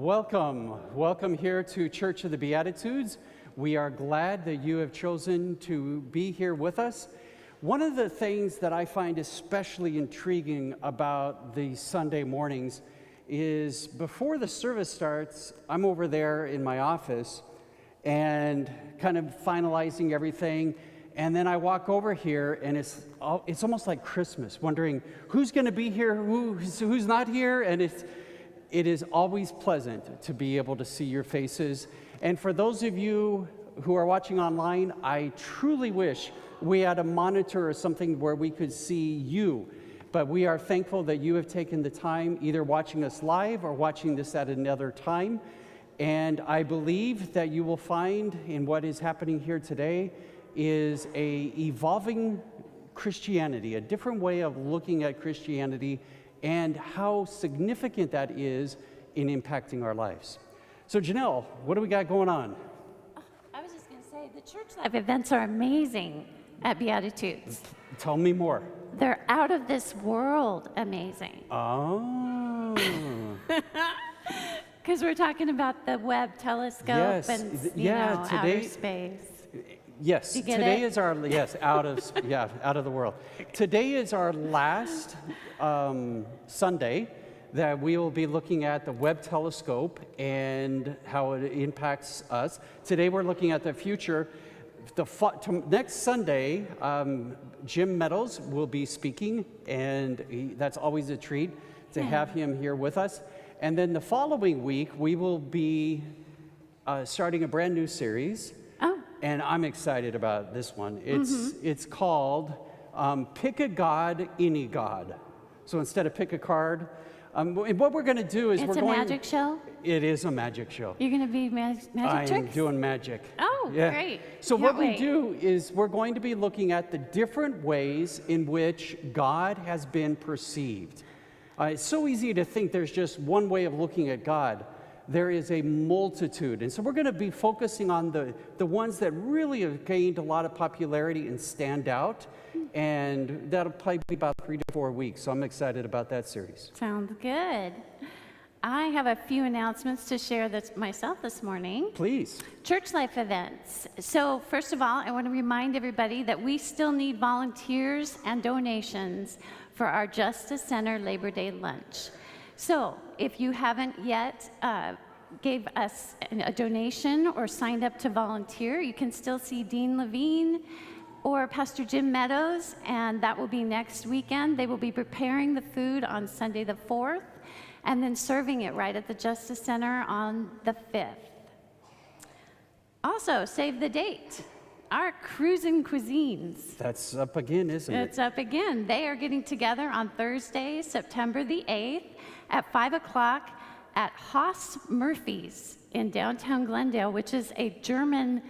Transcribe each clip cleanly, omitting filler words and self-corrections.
Welcome here to Church of the Beatitudes. We are glad that you have chosen to be here with us. One of the things that I find especially intriguing about the Sunday mornings is before the service starts, I'm over there in my office and kind of finalizing everything. And then I walk over here, and it's almost like Christmas, wondering who's going to be here, who's not here, and it is always pleasant to be able to see your faces. And for those of you who are watching online, I truly wish we had a monitor or something where we could see you. But we are thankful that you have taken the time, either watching us live or watching this at another time. And I believe that you will find in what is happening here today is a evolving Christianity, a different way of looking at Christianity and how significant that is in impacting our lives. So Janelle, what do we got going on? I was just going to say, the church life events are amazing at Beatitudes. Tell me more. They're out of this world amazing. Oh. Because we're talking about the Webb Telescope and outer space. Yes, today is our out of the world. Today is our last Sunday that we will be looking at the Webb Telescope and how it impacts us. Today we're looking at the future. Next Sunday, Jim Meadows will be speaking, and that's always a treat to have him here with us. And then the following week, we will be starting a brand new series. And I'm excited about this one. It's called Pick a God, Any God. So instead of pick a card, what we're going to do is it's a magic show? It is a magic show. You're going to be magic tricks? I'm doing magic. Oh, yeah. Great. So we do is we're going to be looking at the different ways in which God has been perceived. It's so easy to think there's just one way of looking at God. There is a multitude. And so we're going to be focusing on the ones that really have gained a lot of popularity and stand out. And that'll probably be about 3 to 4 weeks. So I'm excited about that series. Sounds good. I have a few announcements to share myself this morning. Please. Church life events. So first of all, I want to remind everybody that we still need volunteers and donations for our Justice Center Labor Day lunch. So if you haven't yet gave us a donation or signed up to volunteer, you can still see Dean Levine or Pastor Jim Meadows, and that will be next weekend. They will be preparing the food on Sunday the 4th and then serving it right at the Justice Center on the 5th. Also, save the date. Our Cruisin' Cuisines. That's up again, isn't it? It's up again. They are getting together on Thursday, September the 8th at 5 o'clock at Haas Murphy's in downtown Glendale, which is a German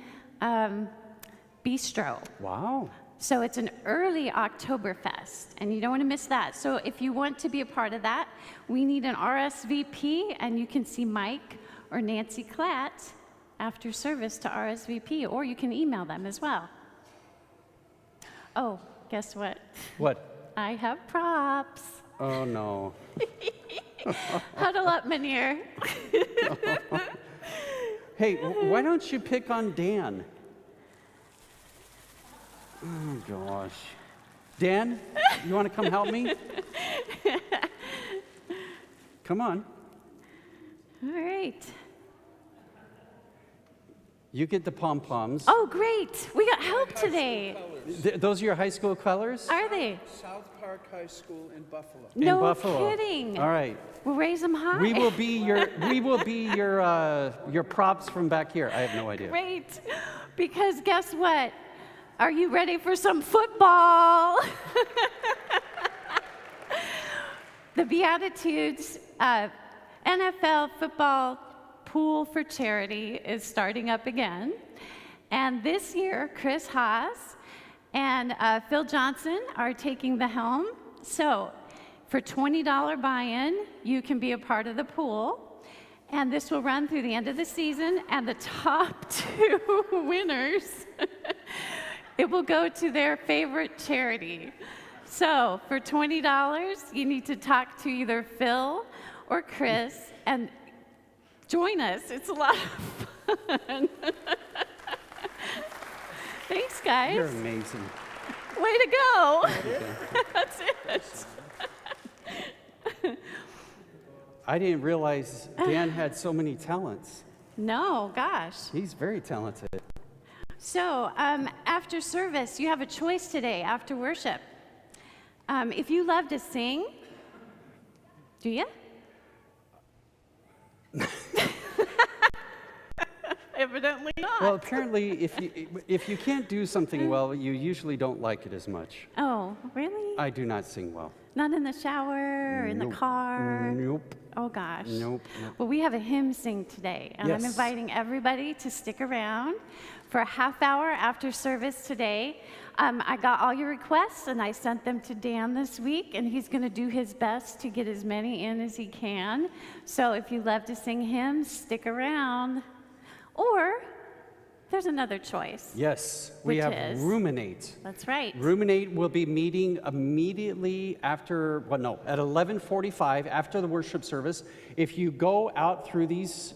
bistro. Wow. So it's an early Oktoberfest, and you don't want to miss that. So if you want to be a part of that, we need an RSVP, and you can see Mike or Nancy Klatt after service to RSVP, or you can email them as well. Oh, guess what? What? I have props. Oh, no. Huddle up, Minear. Hey, why don't you pick on Dan? Oh, gosh. Dan, you want to come help me? Come on. All right. You get the pom-poms. Oh, great. We got help today. Those are your high school colors? Are they? South Park High School in Buffalo. No kidding. All right. We'll raise them high. We will be your props from back here. I have no idea. Great. Because guess what? Are you ready for some football? The Beatitudes NFL football pool for charity is starting up again. And this year, Chris Haas and Phil Johnson are taking the helm. So for $20 buy-in, you can be a part of the pool. And this will run through the end of the season. And the top 2 winners, it will go to their favorite charity. So for $20, you need to talk to either Phil or Chris, and join us. It's a lot of fun. Thanks, guys. You're amazing. Way to go. That's it. I didn't realize Dan had so many talents. No, gosh. He's very talented. So after service, you have a choice today after worship. If you love to sing, do you? Evidently not. Well, apparently, if you can't do something well, you usually don't like it as much. Oh, really? I do not sing well. Not in the shower or in the Nope. car? Nope. Oh, gosh. Nope. Well, we have a hymn sing today, and I'm Yes. inviting everybody to stick around for a half hour after service today. I got all your requests, and I sent them to Dan this week, and he's going to do his best to get as many in as he can. So if you love to sing hymns, stick around. Or there's another choice. Yes, we Which have is? Ruminate. That's right. Ruminate will be meeting immediately after, at 11:45 after the worship service. If you go out through these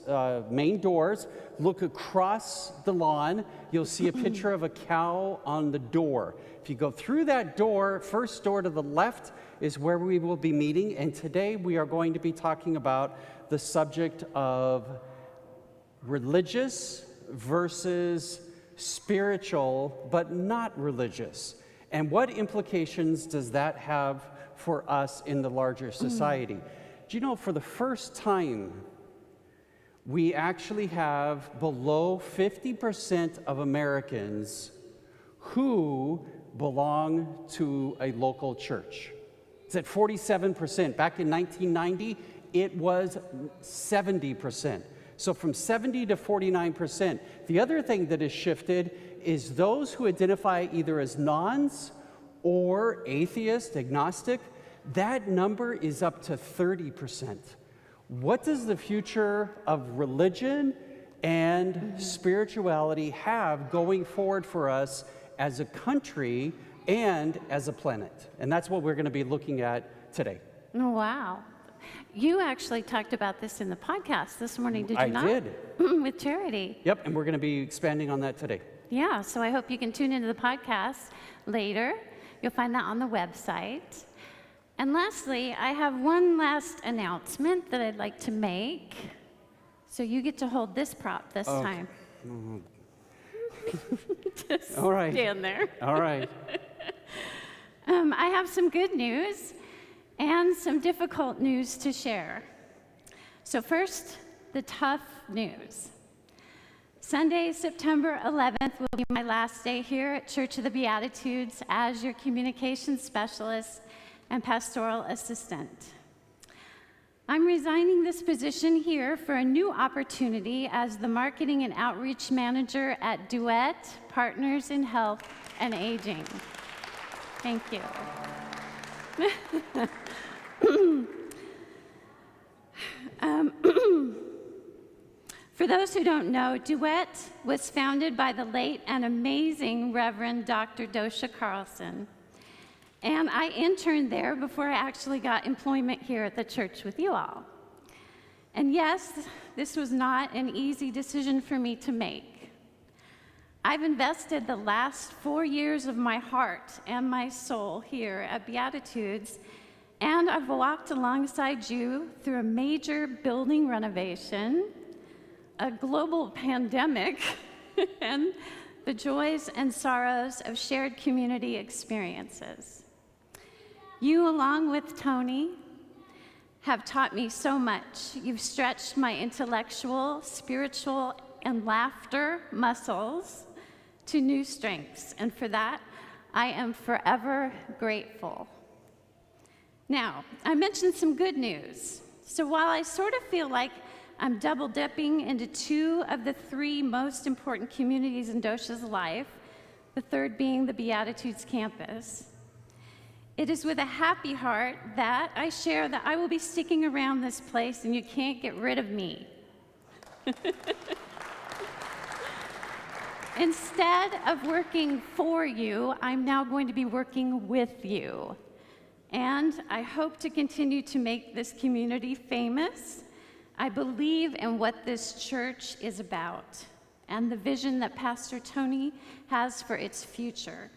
main doors, look across the lawn, you'll see a picture of a cow on the door. If you go through that door, first door to the left is where we will be meeting. And today we are going to be talking about the subject of religious versus spiritual, but not religious. And what implications does that have for us in the larger society? Do you know, for the first time, we actually have below 50% of Americans who belong to a local church. It's at 47%. Back in 1990, it was 70%. So from 70 to 49%. The other thing that has shifted is those who identify either as nones or atheist, agnostic, that number is up to 30%. What does the future of religion and spirituality have going forward for us as a country and as a planet? And that's what we're going to be looking at today. Oh, wow. You actually talked about this in the podcast this morning, did you not? I did. With Charity. Yep, and we're going to be expanding on that today. Yeah, so I hope you can tune into the podcast later. You'll find that on the website. And lastly, I have one last announcement that I'd like to make. So you get to hold this prop this time. Just All right. stand there. All right. I have some good news and some difficult news to share. So first, the tough news. Sunday, September 11th will be my last day here at Church of the Beatitudes as your communications specialist and pastoral assistant. I'm resigning this position here for a new opportunity as the marketing and outreach manager at Duet Partners in Health and Aging. Thank you. For those who don't know, Duet was founded by the late and amazing Reverend Dr. Dosha Carlson. And I interned there before I actually got employment here at the church with you all. And yes, this was not an easy decision for me to make. I've invested the last 4 years of my heart and my soul here at Beatitudes, and I've walked alongside you through a major building renovation, a global pandemic, and the joys and sorrows of shared community experiences. You, along with Tony, have taught me so much. You've stretched my intellectual, spiritual, and laughter muscles to new strengths, and for that, I am forever grateful. Now, I mentioned some good news. So while I sort of feel like I'm double dipping into two of the three most important communities in Dosha's life, the third being the Beatitudes campus, it is with a happy heart that I share that I will be sticking around this place and you can't get rid of me. Instead of working for you, I'm now going to be working with you. And I hope to continue to make this community famous I believe in what this church is about and the vision that Pastor Tony has for its future.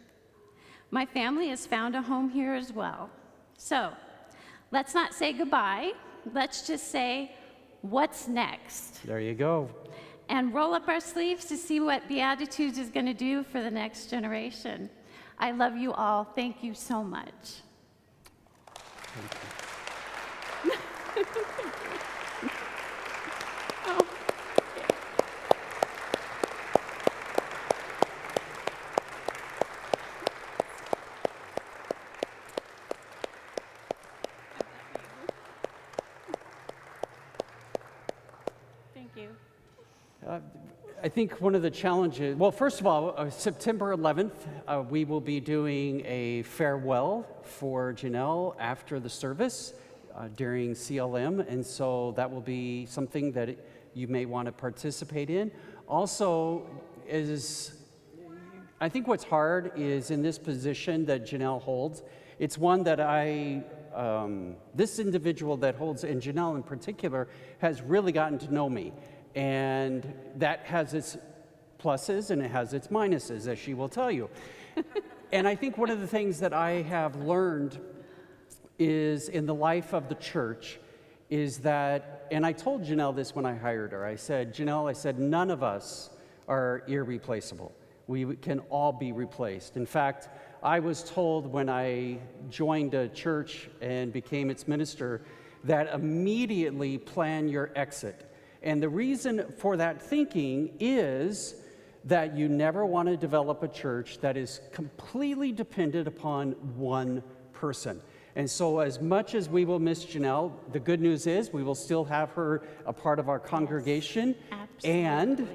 My family has found a home here as well. So let's not say goodbye. Let's just say, what's next? There you go. And roll up our sleeves to see what Beatitudes is going to do for the next generation. I love you all. Thank you so much. Oh. Thank you. I think one of the challenges, well, first of all, September 11th, we will be doing a farewell for Janelle after the service during CLM, and so that will be something that you may want to participate in. Also, I think what's hard is in this position that Janelle holds, it's one that this individual that holds, and Janelle in particular, has really gotten to know me. And that has its pluses and it has its minuses, as she will tell you. And I think one of the things that I have learned is in the life of the church is that, and I told Janelle this when I hired her, I said, Janelle, none of us are irreplaceable. We can all be replaced. In fact, I was told when I joined a church and became its minister that immediately plan your exit. And the reason for that thinking is that you never want to develop a church that is completely dependent upon one person. And so as much as we will miss Janelle, the good news is we will still have her a part of our congregation. Absolutely. And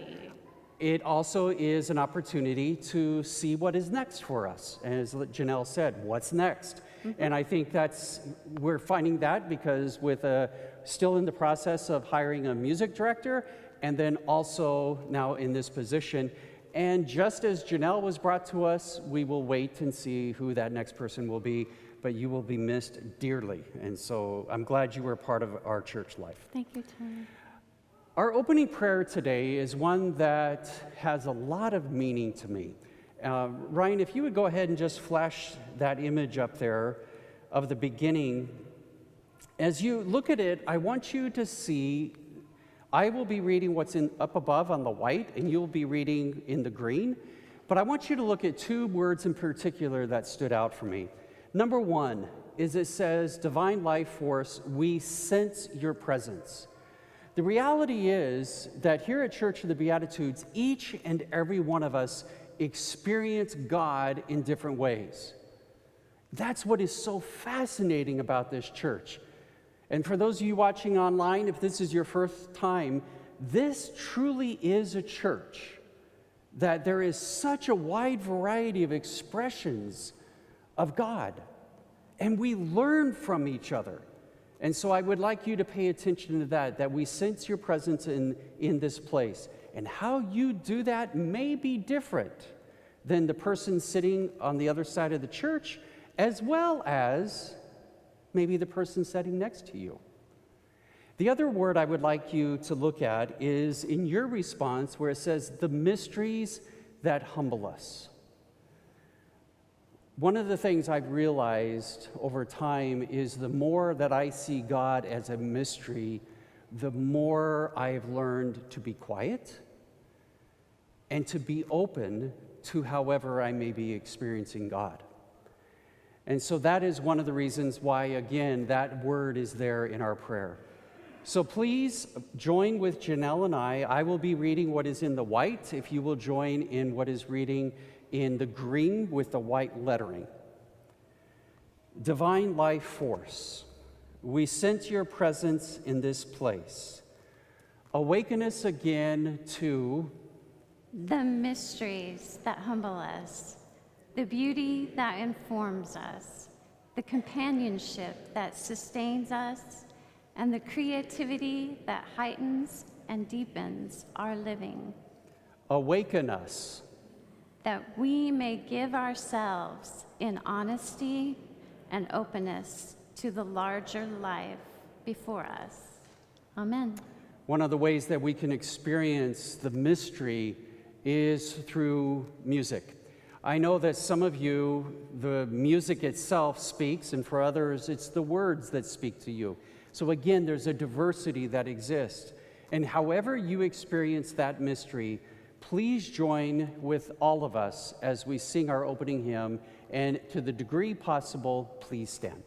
it also is an opportunity to see what is next for us. And as Janelle said, what's next? Mm-hmm. And I think we're finding that because with still in the process of hiring a music director, and then also now in this position. And just as Janelle was brought to us, we will wait and see who that next person will be, but you will be missed dearly. And so I'm glad you were a part of our church life. Thank you, Tony. Our opening prayer today is one that has a lot of meaning to me. Ryan, if you would go ahead and just flash that image up there of the beginning. As you look at it, I want you to see, I will be reading what's up above on the white, and you'll be reading in the green. But I want you to look at two words in particular that stood out for me. Number one is it says, divine life force, we sense your presence. The reality is that here at Church of the Beatitudes, each and every one of us experience God in different ways. That's what is so fascinating about this church. And for those of you watching online, if this is your first time, this truly is a church that there is such a wide variety of expressions of God. And we learn from each other. And so I would like you to pay attention to that we sense your presence in this place. And how you do that may be different than the person sitting on the other side of the church, as well as maybe the person sitting next to you. The other word I would like you to look at is in your response where it says, the mysteries that humble us. One of the things I've realized over time is the more that I see God as a mystery, the more I've learned to be quiet and to be open to however I may be experiencing God. And so that is one of the reasons why, again, that word is there in our prayer. So please join with Janelle and I. I will be reading what is in the white, if you will join in what is reading in the green with the white lettering. Divine life force, we sense your presence in this place. Awaken us again to the mysteries that humble us, the beauty that informs us, the companionship that sustains us, and the creativity that heightens and deepens our living. Awaken us, that we may give ourselves in honesty and openness to the larger life before us. Amen. One of the ways that we can experience the mystery is through music. I know that some of you, the music itself speaks, and for others, it's the words that speak to you. So again, there's a diversity that exists. And however you experience that mystery, please join with all of us as we sing our opening hymn, and to the degree possible, please stand.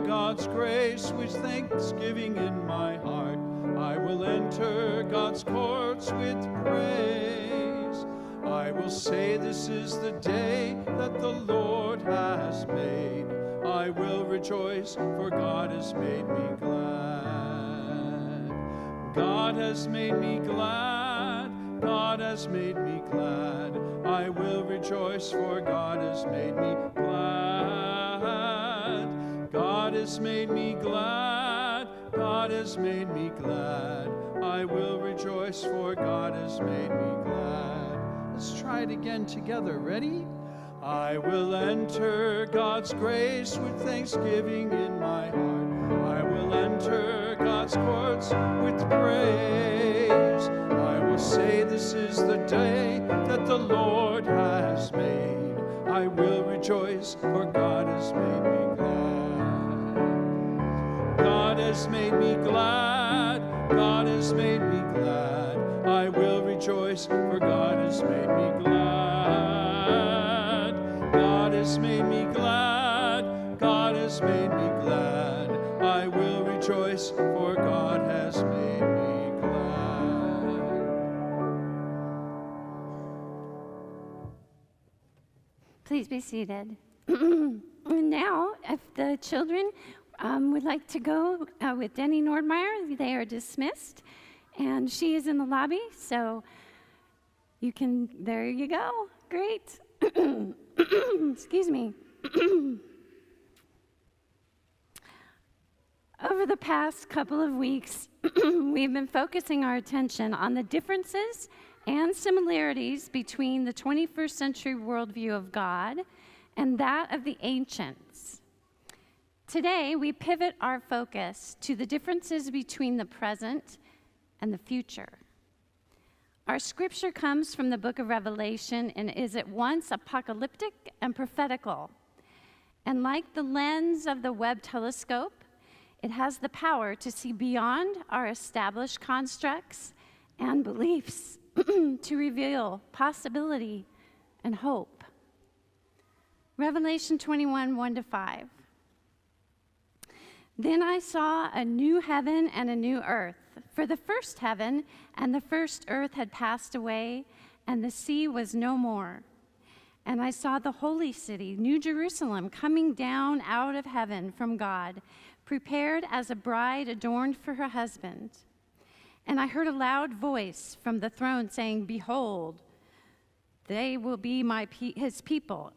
God's grace with thanksgiving in my heart. I will enter God's courts with praise. I will say this is the day that the Lord has made. I will rejoice, for God has made me glad. God has made me glad. God has made me glad. I will rejoice, for God has made me glad. God has made me glad. God has made me glad. I will rejoice, for God has made me glad. Let's try it again together. Ready? I will enter God's grace with thanksgiving in my heart. I will enter God's courts with praise. I will say this is the day that the Lord has made. I will rejoice, for God has made me glad. God has made me glad. God has made me glad. I will rejoice, for God has made me glad. God has made me glad. God has made me glad. I will rejoice, for God has made me glad. Please be seated. And now, if the children would like to go with Denny Nordmeyer, they are dismissed. And she is in the lobby, so you can, there you go. Great. Excuse me. Over the past couple of weeks, we've been focusing our attention on the differences and similarities between the 21st century worldview of God and that of the ancients. Today, we pivot our focus to the differences between the present and the future. Our scripture comes from the book of Revelation and is at once apocalyptic and prophetical. And like the lens of the Webb Telescope, it has the power to see beyond our established constructs and beliefs to reveal possibility and hope. Revelation 21, 1-5. Then I saw a new heaven and a new earth, for the first heaven and the first earth had passed away, and the sea was no more. And I saw the holy city, New Jerusalem, coming down out of heaven from God, prepared as a bride adorned for her husband. And I heard a loud voice from the throne saying, "Behold, they will be his people,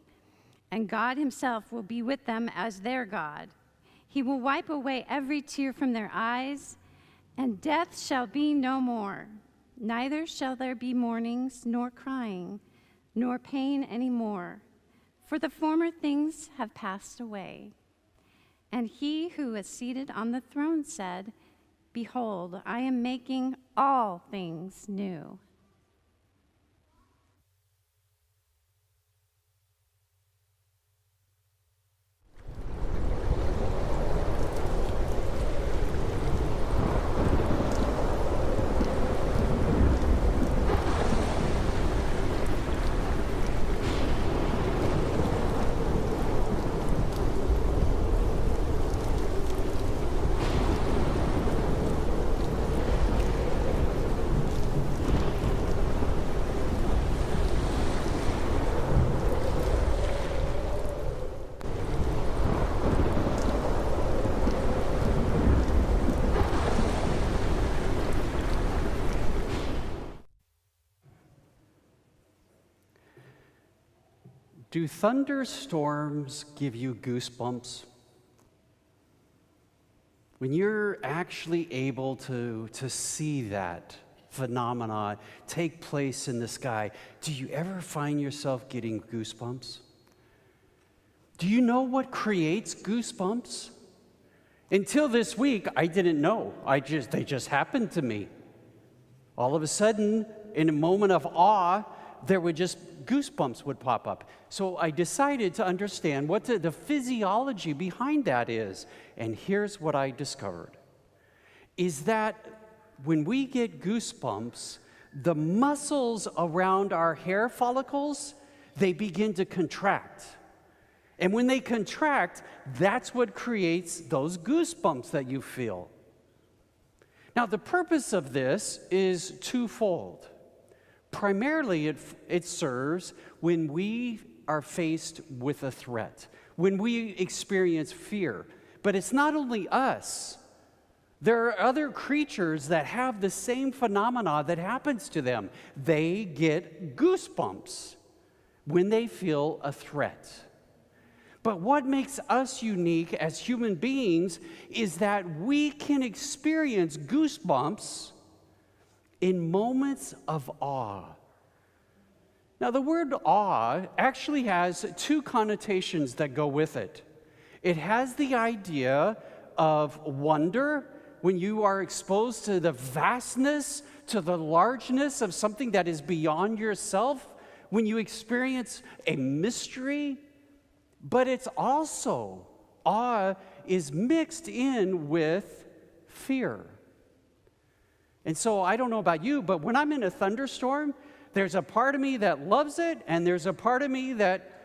and God himself will be with them as their God. He will wipe away every tear from their eyes, and death shall be no more. Neither shall there be mournings, nor crying, nor pain any more, for the former things have passed away." And he who was seated on the throne said, "Behold, I am making all things new." Do thunderstorms give you goosebumps? When you're actually able to see that phenomena take place in the sky, do you ever find yourself getting goosebumps? Do you know what creates goosebumps? Until this week, I didn't know. They just happened to me. All of a sudden, in a moment of awe, there would just goosebumps would pop up. So I decided to understand what the physiology behind that is. And here's what I discovered, is that when we get goosebumps, the muscles around our hair follicles, they begin to contract. And when they contract, that's what creates those goosebumps that you feel. Now, the purpose of this is twofold. Primarily, it serves when we are faced with a threat, when we experience fear. But it's not only us. There are other creatures that have the same phenomena that happens to them. They get goosebumps when they feel a threat. But what makes us unique as human beings is that we can experience goosebumps in moments of awe. Now, the word awe actually has two connotations that go with it. It has the idea of wonder, when you are exposed to the vastness, to the largeness of something that is beyond yourself, when you experience a mystery. But it's also, awe is mixed in with fear. And so I don't know about you, but when I'm in a thunderstorm, there's a part of me that loves it, and there's a part of me that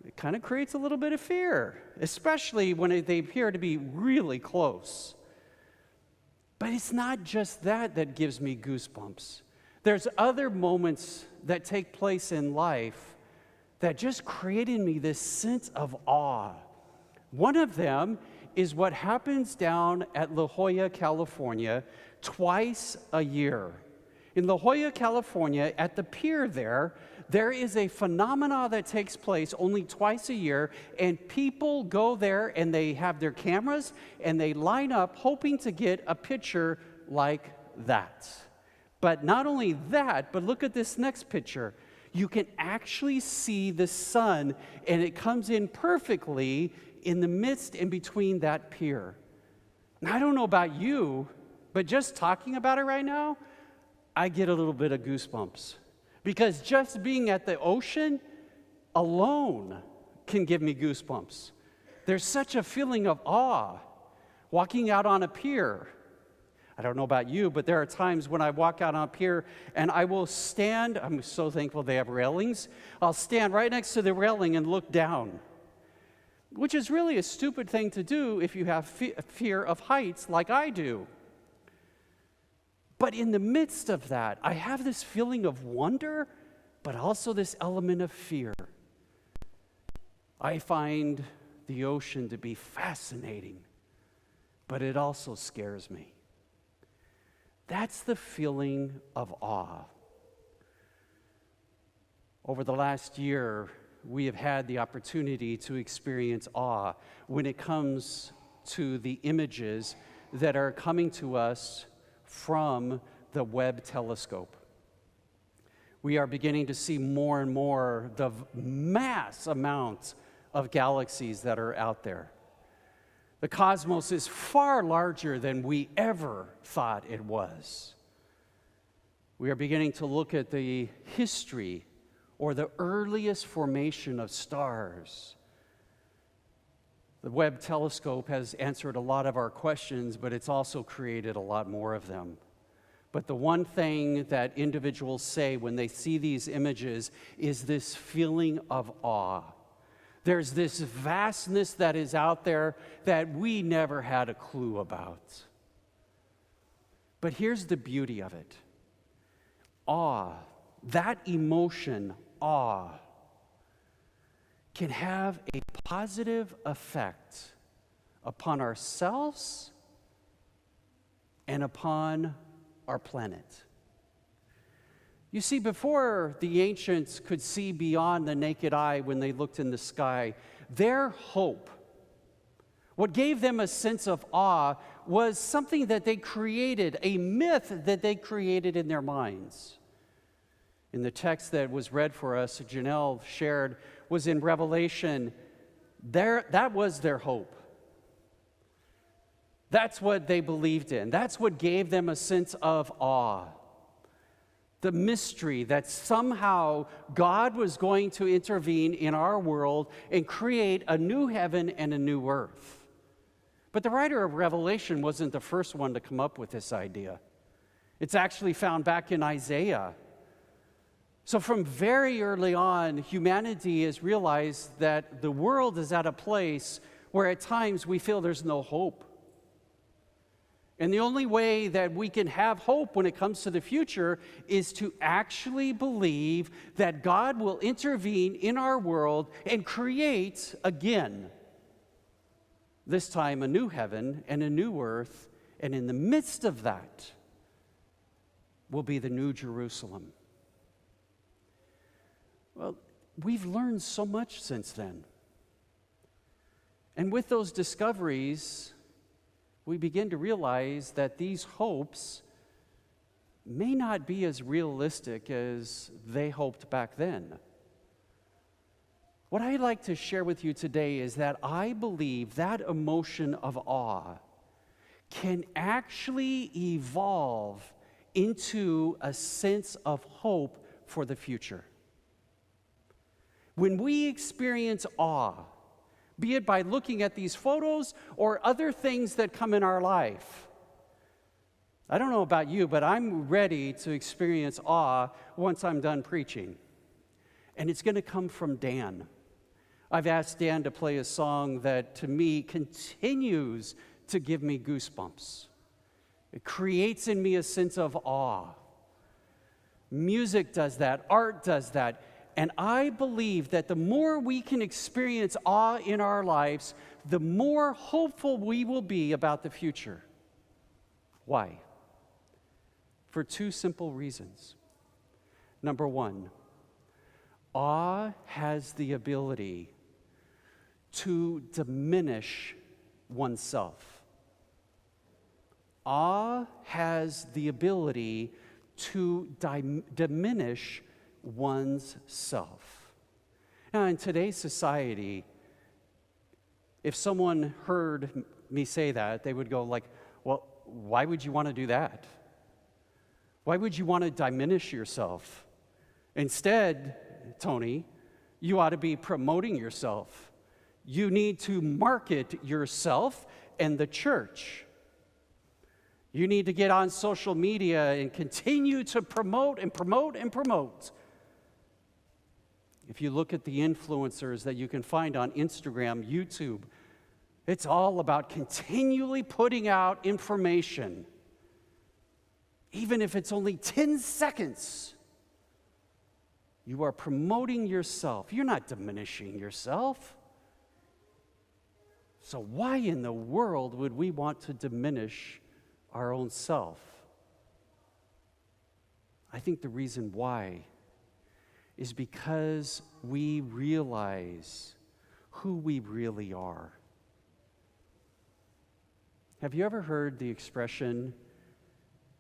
it kind of creates a little bit of fear, especially when they appear to be really close. But it's not just that gives me goosebumps. There's other moments that take place in life that just created in me this sense of awe. One of them is what happens down at La Jolla, California, twice a year. In La Jolla, California, at the pier there is a phenomena that takes place only twice a year, and people go there and they have their cameras and they line up hoping to get a picture like that. But not only that, but look at this next picture. You can actually see the sun, and it comes in perfectly in the midst in between that pier. Now, I don't know about you, but just talking about it right now, I get a little bit of goosebumps. Because just being at the ocean alone can give me goosebumps. There's such a feeling of awe. Walking out on a pier, I don't know about you, but there are times when I walk out on a pier and I will stand, I'm so thankful they have railings, I'll stand right next to the railing and look down, which is really a stupid thing to do if you have fear of heights like I do. But in the midst of that, I have this feeling of wonder, but also this element of fear. I find the ocean to be fascinating, but it also scares me. That's the feeling of awe. Over the last year, we have had the opportunity to experience awe when it comes to the images that are coming to us from the Webb Telescope. We are beginning to see more and more the mass amounts of galaxies that are out there. The cosmos is far larger than we ever thought it was. We are beginning to look at the history or the earliest formation of stars. The Webb Telescope has answered a lot of our questions, but it's also created a lot more of them. But the one thing that individuals say when they see these images is this feeling of awe. There's this vastness that is out there that we never had a clue about. But here's the beauty of it. Awe, that emotion, awe, can have a positive effect upon ourselves and upon our planet. You see, before the ancients could see beyond the naked eye when they looked in the sky, their hope, what gave them a sense of awe, was something that they created, a myth that they created in their minds. In the text that was read for us, Janelle shared, was in Revelation. That was their hope. That's what they believed in. That's what gave them a sense of awe. The mystery that somehow God was going to intervene in our world and create a new heaven and a new earth. But the writer of Revelation wasn't the first one to come up with this idea. It's actually found back in Isaiah. So from very early on, humanity has realized that the world is at a place where at times we feel there's no hope. And the only way that we can have hope when it comes to the future is to actually believe that God will intervene in our world and create again, this time a new heaven and a new earth, and in the midst of that will be the new Jerusalem. Well, we've learned so much since then. And with those discoveries, we begin to realize that these hopes may not be as realistic as they hoped back then. What I'd like to share with you today is that I believe that emotion of awe can actually evolve into a sense of hope for the future. When we experience awe, be it by looking at these photos or other things that come in our life. I don't know about you, but I'm ready to experience awe once I'm done preaching. And it's going to come from Dan. I've asked Dan to play a song that, to me, continues to give me goosebumps. It creates in me a sense of awe. Music does that. Art does that. And I believe that the more we can experience awe in our lives, the more hopeful we will be about the future. Why? For two simple reasons. Number one, awe has the ability to diminish oneself. Awe has the ability to diminish one's self. Now, in today's society, if someone heard me say that, they would go like, well, why would you want to do that? Why would you want to diminish yourself? Instead, Tony, you ought to be promoting yourself. You need to market yourself and the church. You need to get on social media and continue to promote and promote and promote. If you look at the influencers that you can find on Instagram, YouTube, it's all about continually putting out information. Even if it's only 10 seconds, you are promoting yourself. You're not diminishing yourself. So why in the world would we want to diminish our own self? I think the reason why is because we realize who we really are. Have you ever heard the expression,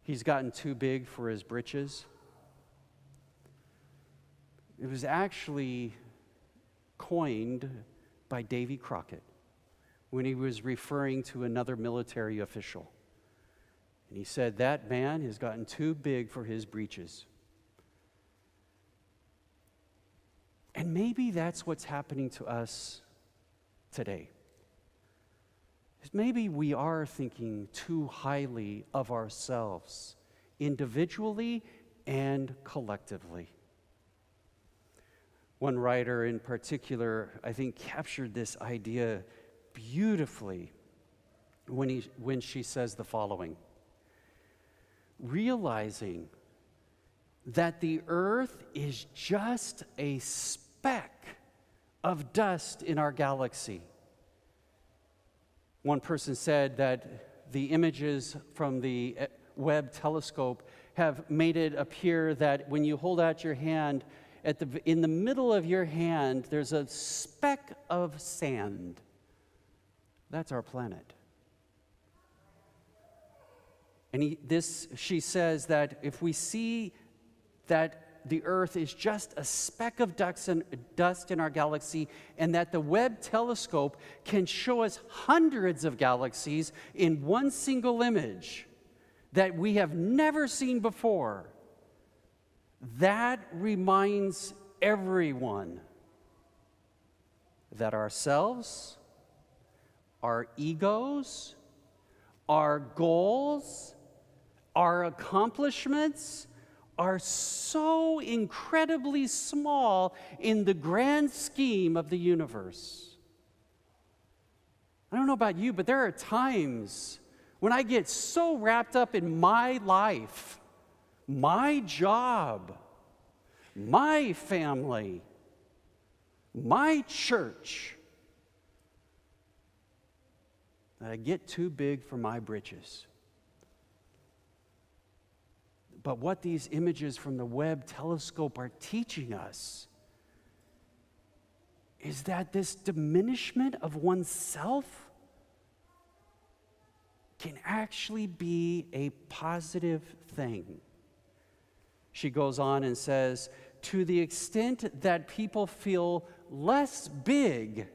he's gotten too big for his britches? It was actually coined by Davy Crockett when he was referring to another military official. And he said, that man has gotten too big for his breeches. And maybe that's what's happening to us today. Maybe we are thinking too highly of ourselves, individually and collectively. One writer in particular, I think, captured this idea beautifully when she says the following: realizing that the earth is just a speck of dust in our galaxy. One person said that the images from the Webb Telescope have made it appear that when you hold out your hand, in the middle of your hand, there's a speck of sand. That's our planet. And she says that if we see that the Earth is just a speck of dust in our galaxy, and that the Webb Telescope can show us hundreds of galaxies in one single image that we have never seen before, that reminds everyone that ourselves, our egos, our goals, our accomplishments are so incredibly small in the grand scheme of the universe. I don't know about you, but there are times when I get so wrapped up in my life, my job, my family, my church, that I get too big for my britches. But what these images from the Webb Telescope are teaching us is that this diminishment of oneself can actually be a positive thing. She goes on and says, to the extent that people feel less big,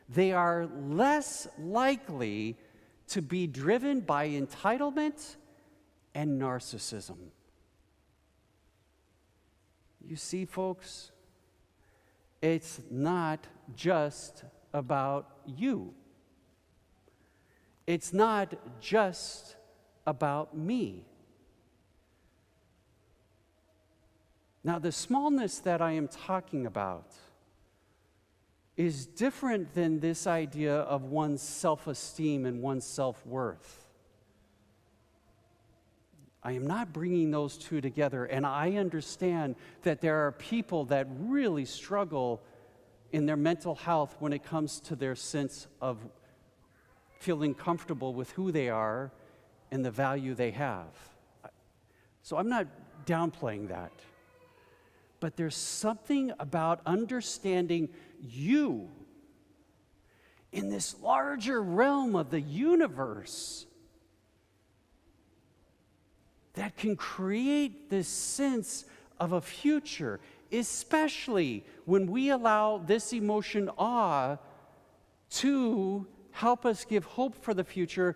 they are less likely to be driven by entitlement and narcissism. You see, folks, it's not just about you. It's not just about me. Now, the smallness that I am talking about is different than this idea of one's self-esteem and one's self-worth. I am not bringing those two together, and I understand that there are people that really struggle in their mental health when it comes to their sense of feeling comfortable with who they are and the value they have. So I'm not downplaying that. But there's something about understanding you in this larger realm of the universe that can create this sense of a future, especially when we allow this emotion, awe, to help us give hope for the future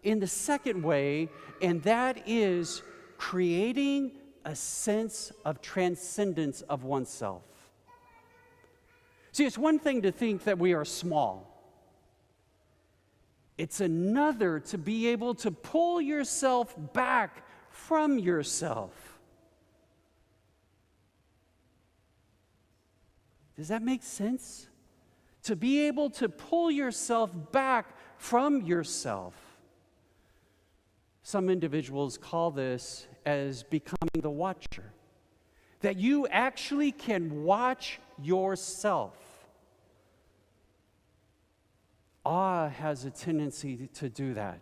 in the second way, and that is creating a sense of transcendence of oneself. See, it's one thing to think that we are small. It's another to be able to pull yourself back from yourself. Does that make sense? To be able to pull yourself back from yourself. Some individuals call this as becoming the watcher. That you actually can watch yourself. Awe has a tendency to do that.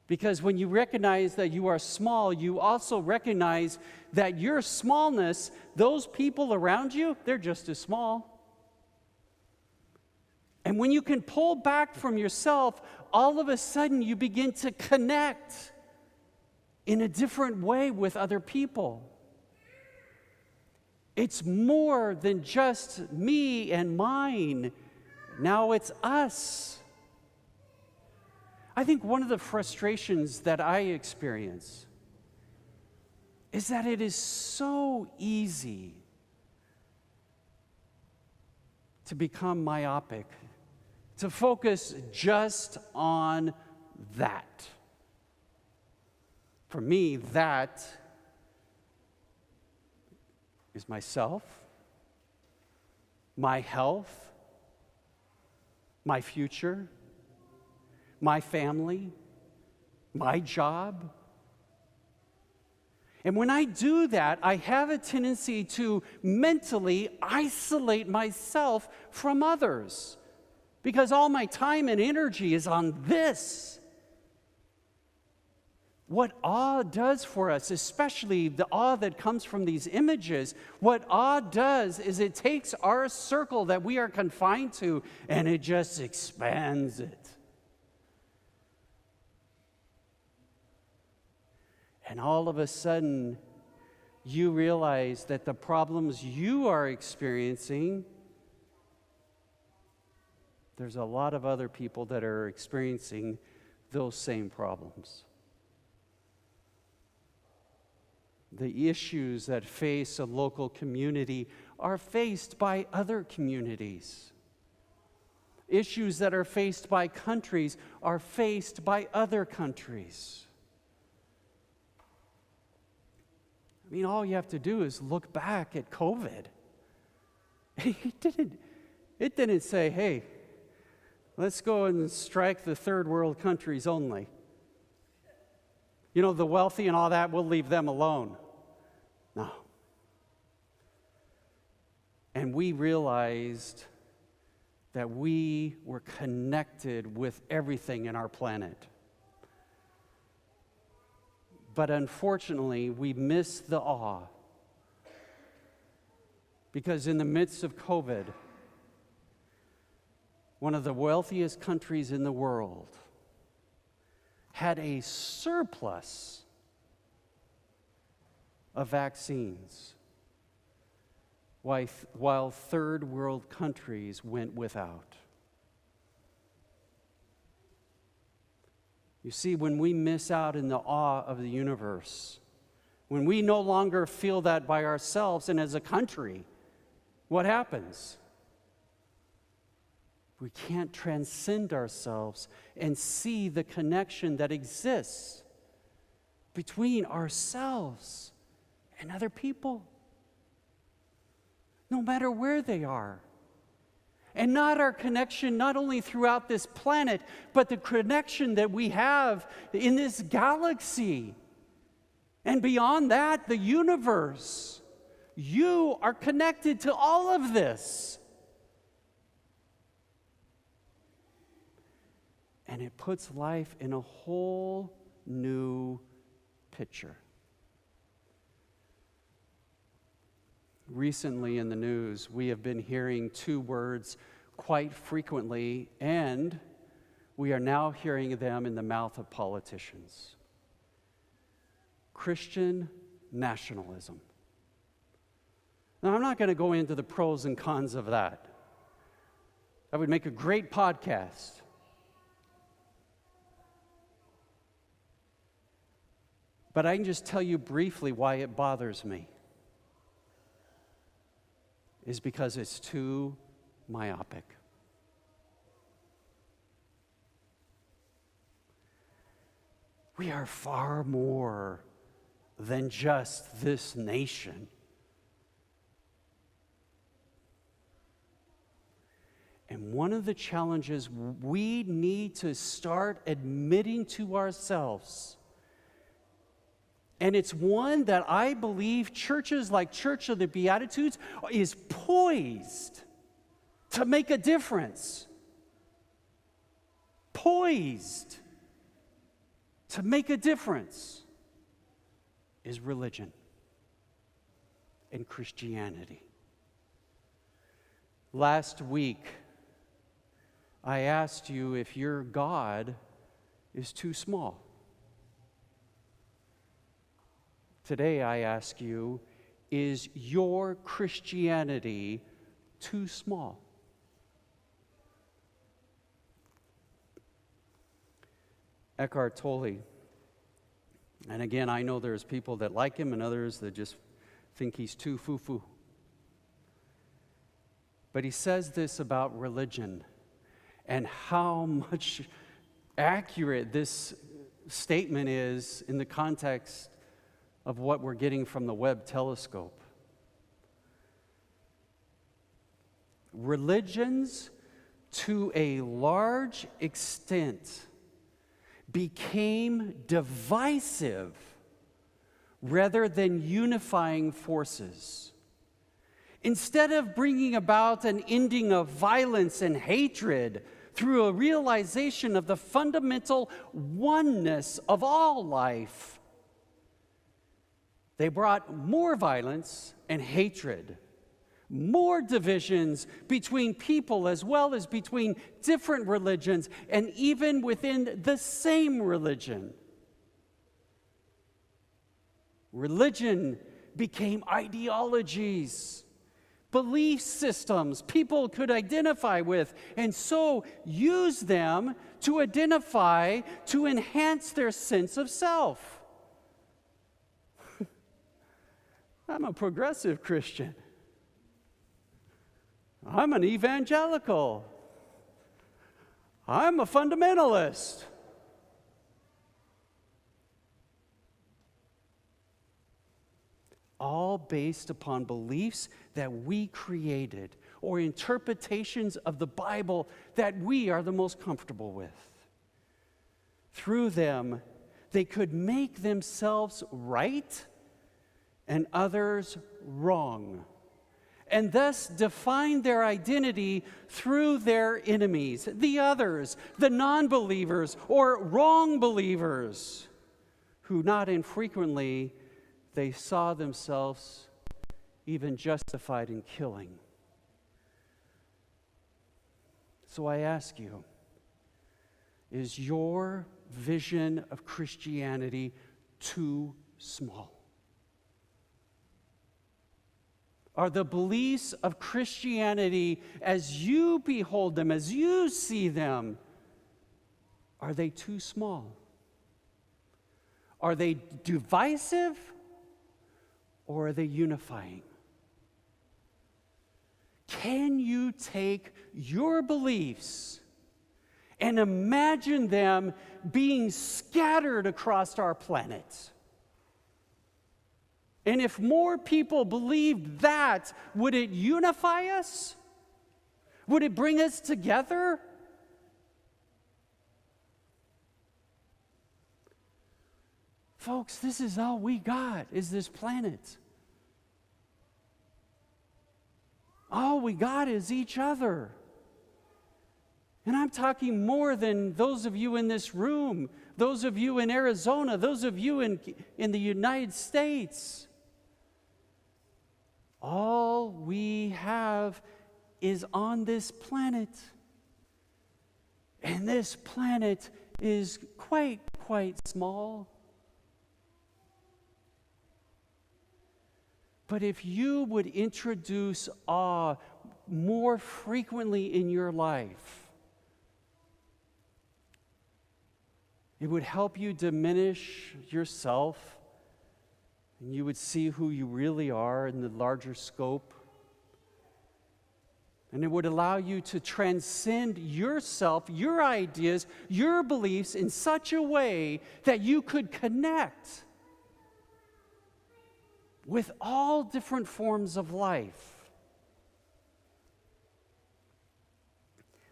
Because when you recognize that you are small, you also recognize that your smallness, those people around you, they're just as small. And when you can pull back from yourself, all of a sudden you begin to connect in a different way with other people. It's more than just me and mine. Now it's us. I think one of the frustrations that I experience is that it is so easy to become myopic, to focus just on that. For me, that is myself, my health, my future, my family, my job. And when I do that, I have a tendency to mentally isolate myself from others because all my time and energy is on this. What awe does for us, especially the awe that comes from these images, what awe does is it takes our circle that we are confined to and it just expands it. And all of a sudden, you realize that the problems you are experiencing, there's a lot of other people that are experiencing those same problems. The issues that face a local community are faced by other communities. Issues that are faced by countries are faced by other countries. I mean, all you have to do is look back at COVID. It didn't say, hey, let's go and strike the third world countries only. You know, the wealthy and all that, we'll leave them alone. No. And we realized that we were connected with everything in our planet. But unfortunately, we missed the awe. Because in the midst of COVID, one of the wealthiest countries in the world had a surplus of vaccines, while third world countries went without. You see, when we miss out in the awe of the universe, when we no longer feel that by ourselves and as a country, what happens? We can't transcend ourselves and see the connection that exists between ourselves and other people, no matter where they are. And not our connection, not only throughout this planet, but the connection that we have in this galaxy. And beyond that, the universe. You are connected to all of this. And it puts life in a whole new picture. Recently in the news, we have been hearing two words quite frequently, and we are now hearing them in the mouth of politicians. Christian nationalism. Now, I'm not going to go into the pros and cons of that. That would make a great podcast. But I can just tell you briefly why it bothers me. Is because it's too myopic. We are far more than just this nation. And one of the challenges we need to start admitting to ourselves, and it's one that I believe churches like Church of the Beatitudes is poised to make a difference. Poised to make a difference is religion and Christianity. Last week, I asked you if your God is too small. Today I ask you, is your Christianity too small? Eckhart Tolle, and again, I know there's people that like him and others that just think he's too foo-foo. But he says this about religion and how much accurate this statement is in the context of what we're getting from the Webb Telescope. Religions, to a large extent, became divisive rather than unifying forces. Instead of bringing about an ending of violence and hatred through a realization of the fundamental oneness of all life, they brought more violence and hatred, more divisions between people as well as between different religions and even within the same religion. Religion became ideologies, belief systems people could identify with, and so use them to identify, to enhance their sense of self. I'm a progressive Christian. I'm an evangelical. I'm a fundamentalist. All based upon beliefs that we created or interpretations of the Bible that we are the most comfortable with. Through them, they could make themselves right and others wrong, and thus define their identity through their enemies, the others, the non-believers or wrong believers, who not infrequently they saw themselves even justified in killing. So I ask you, is your vision of Christianity too small? Are the beliefs of Christianity, as you behold them, as you see them, are they too small? Are they divisive, or are they unifying? Can you take your beliefs and imagine them being scattered across our planet? And if more people believed that, would it unify us? Would it bring us together? Folks, this is all we got, is this planet. All we got is each other. And I'm talking more than those of you in this room, those of you in Arizona, those of you in the United States. All we have is on this planet. And this planet is quite small. But if you would introduce awe more frequently in your life, it would help you diminish yourself, and you would see who you really are in the larger scope. And it would allow you to transcend yourself, your ideas, your beliefs in such a way that you could connect with all different forms of life.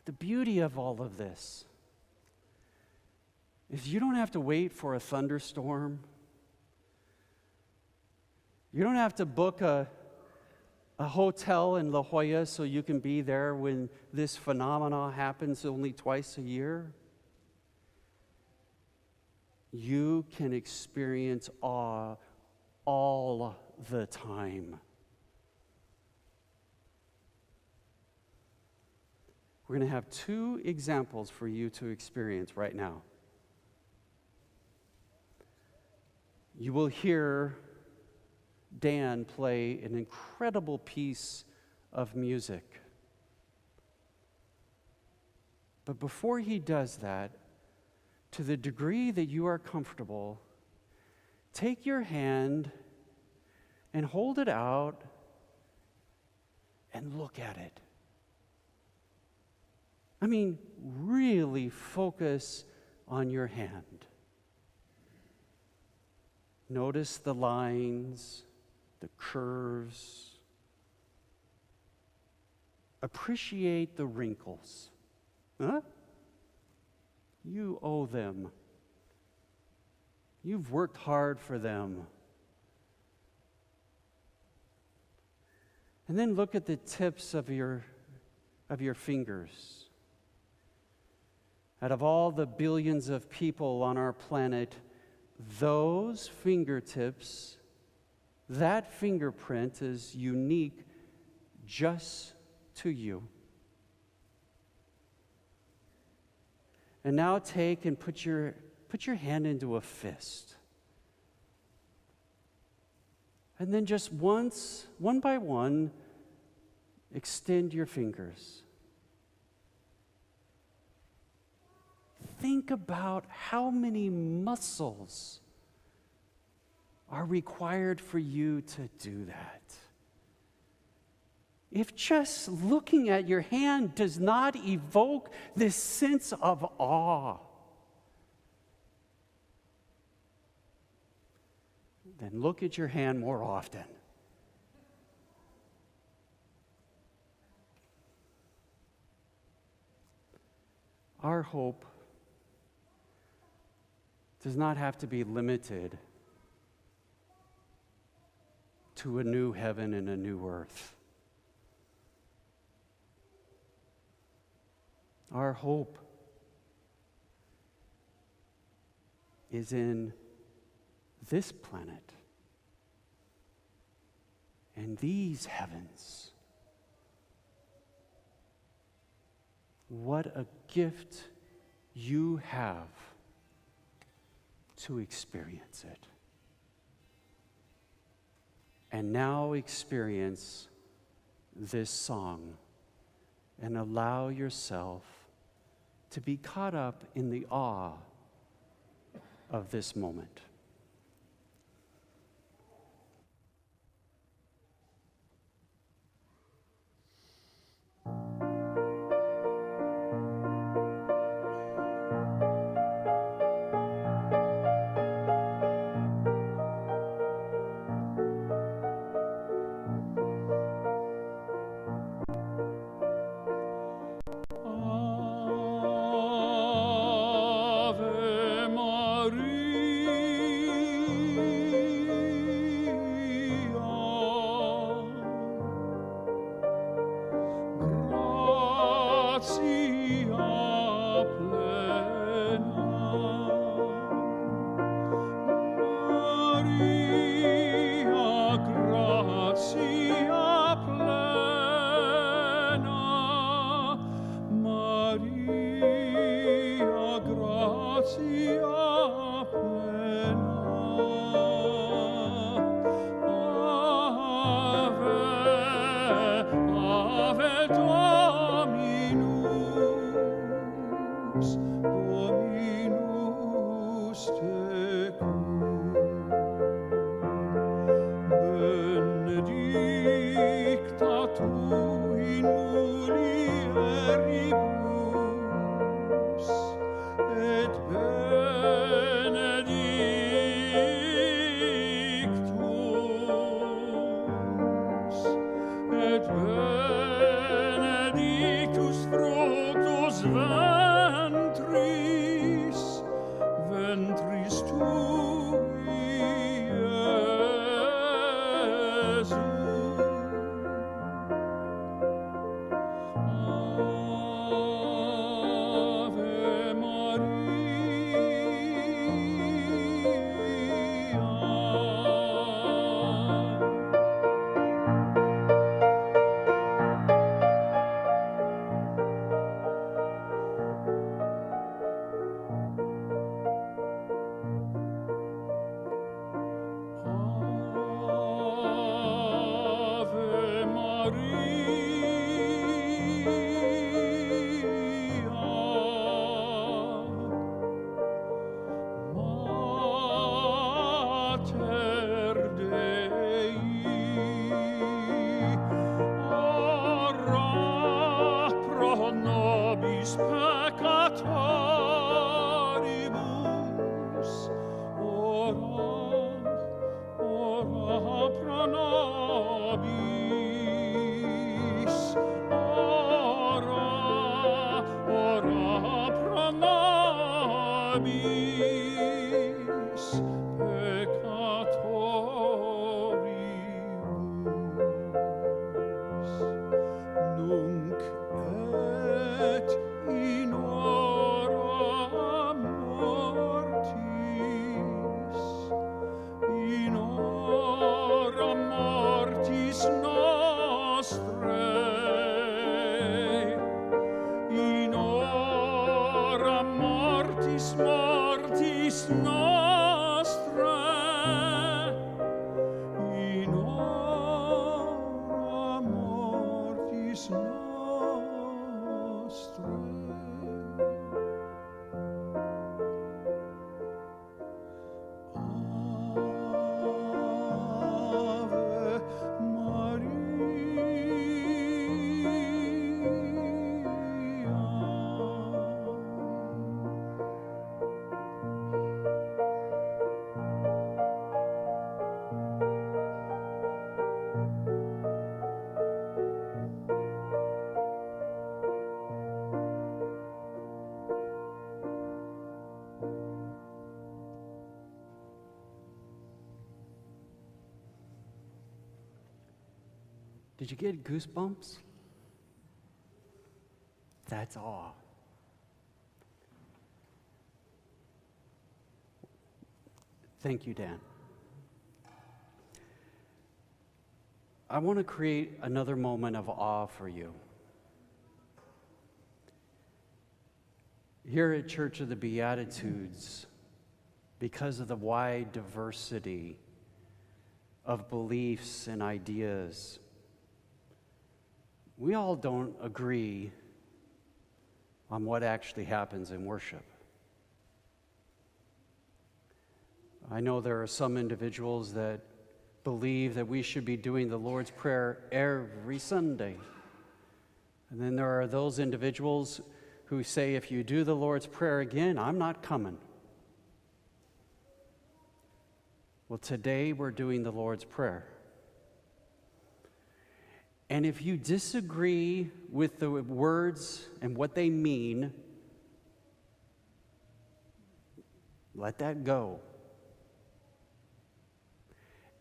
The beauty of all of this is you don't have to wait for a thunderstorm. You don't have to book a hotel in La Jolla so you can be there when this phenomenon happens only twice a year. You can experience awe all the time. We're going to have two examples for you to experience right now. You will hear Dan play an incredible piece of music. But before he does that, to the degree that you are comfortable, take your hand and hold it out and look at it. I mean, really focus on your hand. Notice the lines, the curves. Appreciate the wrinkles. Huh? You owe them. You've worked hard for them. And then look at the tips of your fingers. Out of all the billions of people on our planet, those fingertips, that fingerprint is unique just to you. And now take and put your hand into a fist. And then just once, one by one, extend your fingers. Think about how many muscles are required for you to do that. If just looking at your hand does not evoke this sense of awe, then look at your hand more often. Our hope does not have to be limited to a new heaven and a new earth. Our hope is in this planet and these heavens. What a gift you have to experience it. And now experience this song and allow yourself to be caught up in the awe of this moment. Ave Maria, gratia plena, Maria, gratia plena, Maria, gratia plena. Ave Dominus, Dominus tecum, benedicta tu in mulieribus, et benedictus, et benedictus fructus ventris, ventris tui, Iesus. Ave Mater Dei, ora pro nobis peccatoribus, ora pro nobis, ora pro nobis peccatoribus, nunc et in hora mortis, in hora mortis nostrae, in hora mortis nostrae, in Did you get goosebumps? That's awe. Thank you, Dan. I want to create another moment of awe for you. Here at Church of the Beatitudes, because of the wide diversity of beliefs and ideas, we all don't agree on what actually happens in worship. I know there are some individuals that believe that we should be doing the Lord's Prayer every Sunday. And then there are those individuals who say, if you do the Lord's Prayer again, I'm not coming. Well, today we're doing the Lord's Prayer. And if you disagree with the words and what they mean, let that go.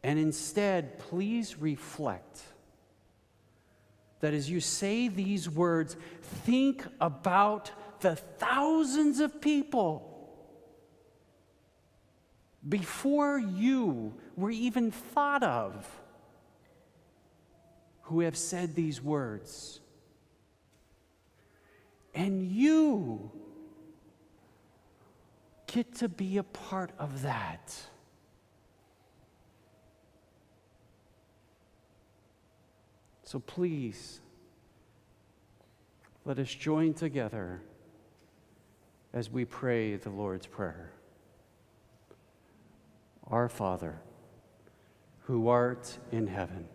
And instead, please reflect that as you say these words, think about the thousands of people before you were even thought of who have said these words. And you get to be a part of that. So please, let us join together as we pray the Lord's Prayer. Our Father, who art in heaven,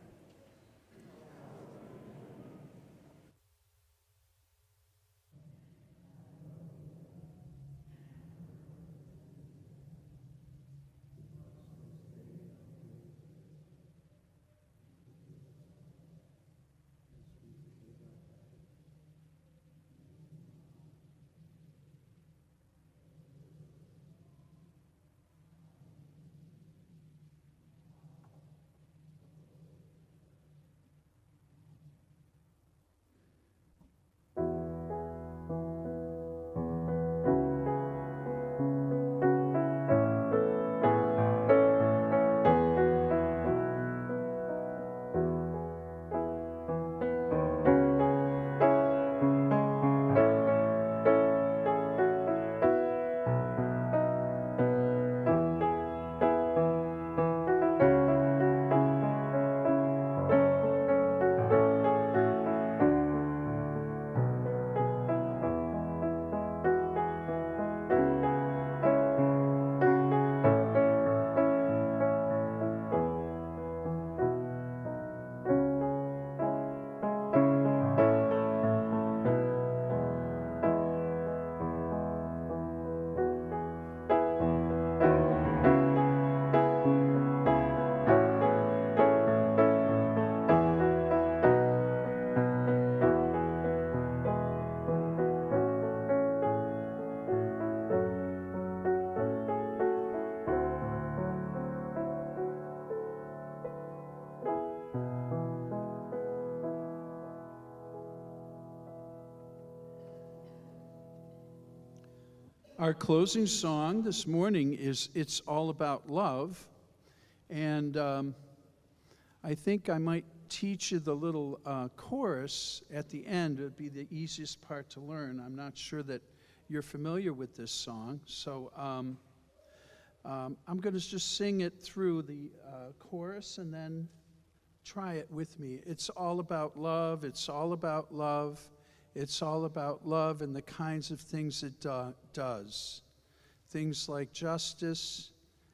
Our closing song this morning is It's All About Love. And I think I might teach you the little chorus at the end. It would be the easiest part to learn. I'm not sure that you're familiar with this song. So I'm going to just sing it through the chorus and then try it with me. It's all about love. It's all about love. It's all about love and the kinds of things it does. Things like justice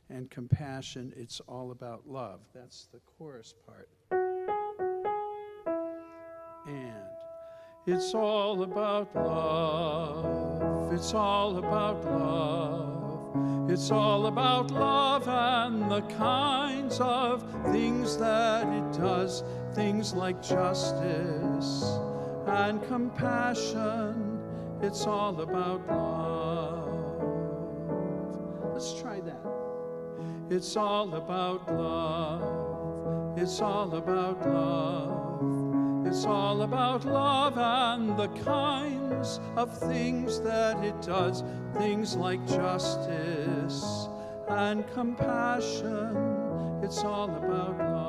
and compassion. It's all about love. That's the chorus part. And it's all about love. It's all about love. It's all about love and the kinds of things that it does. Things like justice and compassion. It's all about love. Let's try that. It's all about love. It's all about love. It's all about love and the kinds of things that it does. Things like justice and compassion. It's all about love.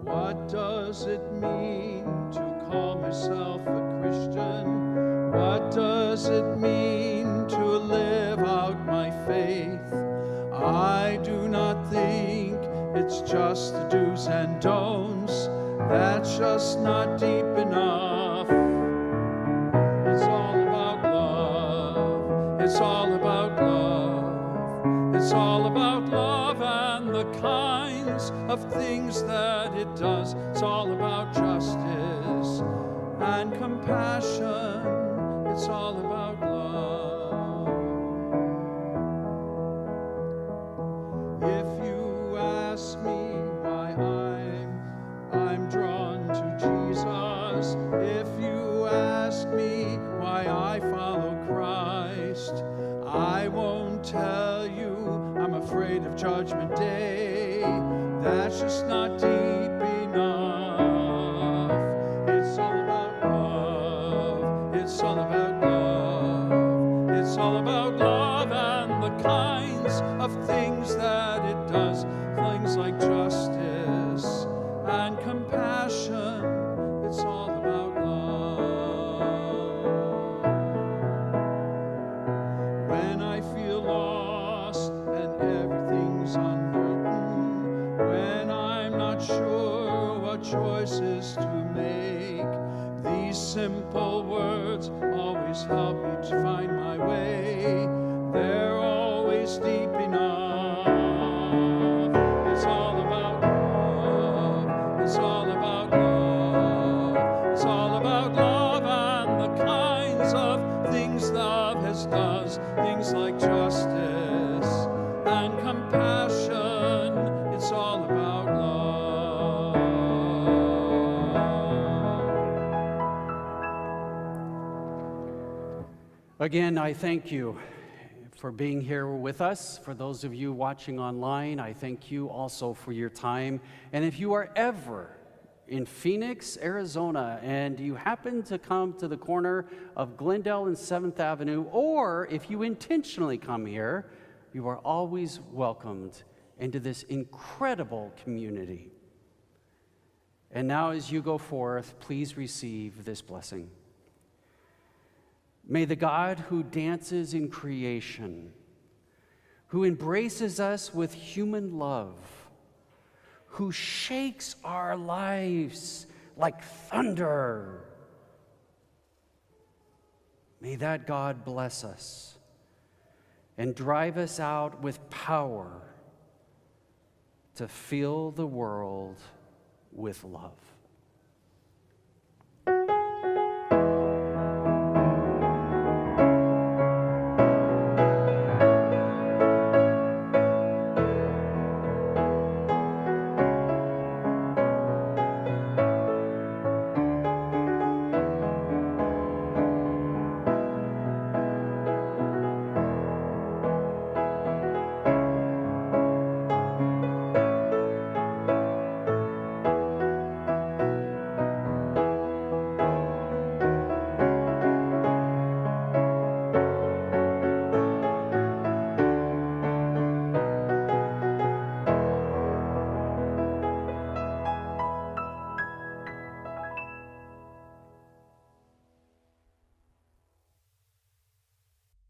What does it mean to call myself a Christian? What does it mean to live out my faith? I do not think it's just the do's and don'ts. That's just not deep enough. It's all about love. It's all about love. It's all about love and the kinds of things that it does. It's all about justice and compassion. It's all about love. If you ask me why I'm drawn to Jesus, if you ask me why I follow Christ, I won't tell you I'm afraid of Judgment Day. That's just not deep enough. It's all about love. It's all about love. It's all about love and the kinds of things that it does. Things like justice and compassion. It's all about love. When I feel lost and everything's unwritten, when I'm not sure what choices to make, these simple words always help me to find my way. They're always deep enough. It's all about love. It's all about love. It's all about love and the kinds of things love has does. Things like justice and compassion. It's all about love. Again, I thank you for being here with us. For those of you watching online, I thank you also for your time. And if you are ever in Phoenix, Arizona, and you happen to come to the corner of Glendale and 7th Avenue, or if you intentionally come here, you are always welcomed into this incredible community. And now as you go forth, please receive this blessing. May the God who dances in creation, who embraces us with human love, who shakes our lives like thunder, may that God bless us and drive us out with power to fill the world with love.